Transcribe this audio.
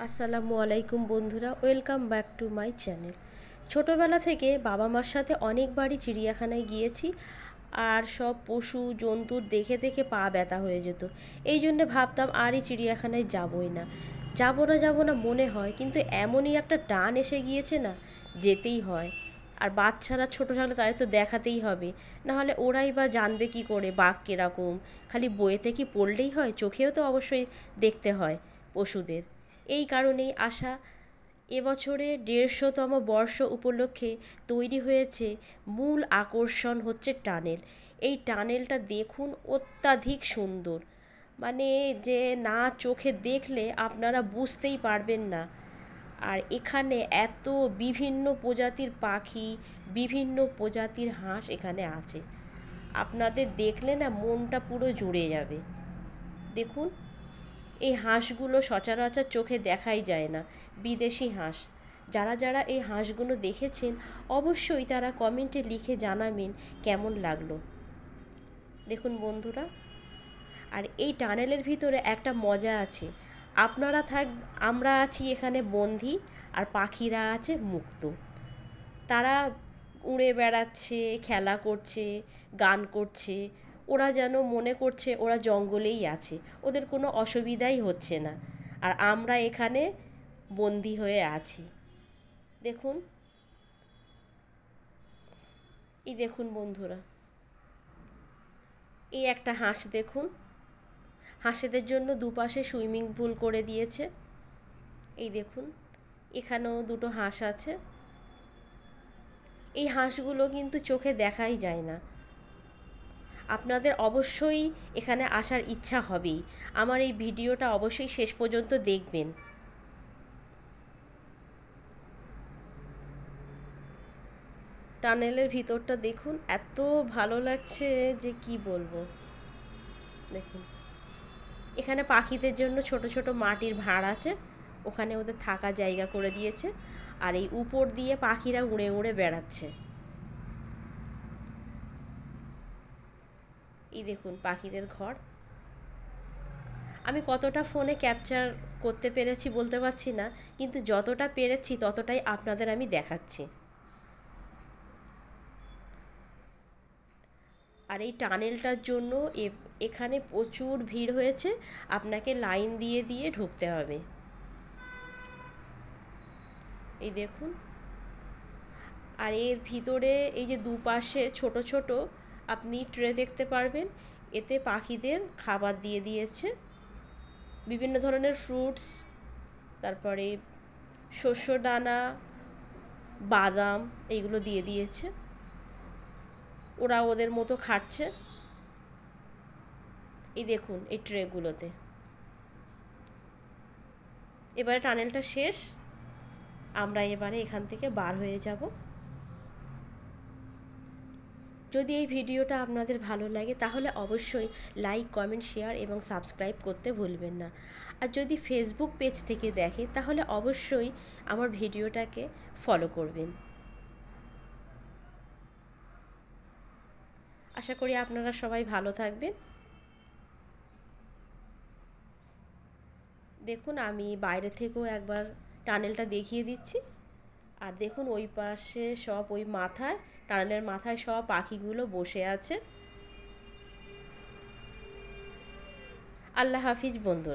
আসসালামু আলাইকুম বন্ধুরা, welcome back to my channel. ছোটোবেলা থেকে বাবা মার সাথে অনেকবারই চিড়িয়াখানায় গিয়েছি, আর সব পশু জন্তুর দেখে দেখে পা ব্যথা হয়ে যেত। এই জন্যে ভাবতাম আর এই চিড়িয়াখানায় যাবই না, যাব না মনে হয়, কিন্তু এমনই একটা টান এসে গিয়েছে না, যেতেই হয়। আর বাচ্চারা ছোটো থাকলে তাদের তো দেখাতেই হবে, নাহলে ওরাই বা জানবে কি করে বাঘ কীরকম। খালি বইয়েতে কি পড়লেই হয়, চোখেও তো অবশ্যই দেখতে হয় পশুদের। এই কারণেই আসা। এবছরে ১৫০তম বর্ষ উপলক্ষে তৈরি হয়েছে মূল আকর্ষণ হচ্ছে টানেল। এই টানেলটা দেখুন, অত্যাধিক সুন্দর। মানে যে না চোখে দেখলে আপনারা বুঝতেই পারবেন না। আর এখানে এত বিভিন্ন প্রজাতির পাখি, বিভিন্ন প্রজাতির হাঁস এখানে আছে, আপনাদের দেখলে না মনটা পুরো জুড়ে যাবে। দেখুন, এই হাঁসগুলো সচরাচর চোখে দেখাই যায় না, বিদেশি হাঁস। যারা যারা এই হাঁসগুলো দেখেছেন অবশ্যই তারা কমেন্টে লিখে জানাবেন কেমন লাগলো। দেখুন বন্ধুরা, আর এই টানেলের ভিতরে একটা মজা আছে। আপনারা আমরা আছি এখানে বন্দী, আর পাখিরা আছে মুক্ত। তারা উড়ে বেড়াচ্ছে, খেলা করছে, গান করছে। ওরা যেন মনে করছে ওরা জঙ্গলেই আছে, ওদের কোনো অসুবিধাই হচ্ছে না। আর আমরা এখানে বন্দি হয়ে আছি। দেখুন, এই দেখুন বন্ধুরা, এই একটা হাঁস দেখুন। হাঁসেদের জন্য দুপাশে সুইমিং পুল করে দিয়েছে। এই দেখুন, এখানেও দুটো হাঁস আছে। এই হাঁসগুলো কিন্তু চোখে দেখাই যায় না। আপনাদের অবশ্যই এখানে আসার ইচ্ছা হবেই। আমার এই ভিডিওটা অবশ্যই শেষ পর্যন্ত দেখবেন। টানেলের ভিতরটা দেখুন, এত ভালো লাগছে যে কি বলবো। দেখুন, এখানে পাখিদের জন্য ছোট ছোট মাটির ভাঁড় আছে, ওখানে ওদের থাকা জায়গা করে দিয়েছে। আর এই উপর দিয়ে পাখিরা উড়ে উড়ে বেড়াচ্ছে। এই দেখুন পাখিদের ঘর। আমি কতটা ফোনে ক্যাপচার করতে পেরেছি বলতে পারছি না, কিন্তু যতটা পেরেছি ততটাই আপনাদের আমি দেখাচ্ছি। আর এই টানেলটার জন্য এখানে প্রচুর ভিড় হয়েছে, আপনাকে লাইন দিয়ে দিয়ে ঢুকতে হবে। এই দেখুন, আর এর ভিতরে এই যে দুপাশে ছোট ছোট আপনি ট্রে দেখতে পারবেন, এতে পাখিদের খাবার দিয়ে দিয়েছে। বিভিন্ন ধরনের ফ্রুটস, তারপরে শস্য দানা, বাদাম, এইগুলো দিয়ে দিয়েছে। ওরা ওদের মতো খাচ্ছে। এই দেখুন এই ট্রেগুলোতে। এবারে টানেলটা শেষ, আমরা এবারে এখান থেকে বার হয়ে যাব। যদি এই ভিডিওটা আপনাদের ভালো লাগে তাহলে অবশ্যই লাইক, কমেন্ট, শেয়ার এবং সাবস্ক্রাইব করতে ভুলবেন না। আর যদি ফেসবুক পেজ থেকে দেখে তাহলে অবশ্যই আমার ভিডিওটাকে ফলো করবেন। আশা করি আপনারা সবাই ভালো থাকবেন। দেখুন, আমি বাইরে থেকেও একবার টানেলটা দেখিয়ে দিচ্ছি। আর দেখুন ওই পাশে সব ওই মাথায়, টানেলের মাথায় সব পাখিগুলো বসে আছে। আল্লাহ হাফিজ বন্ধুরা।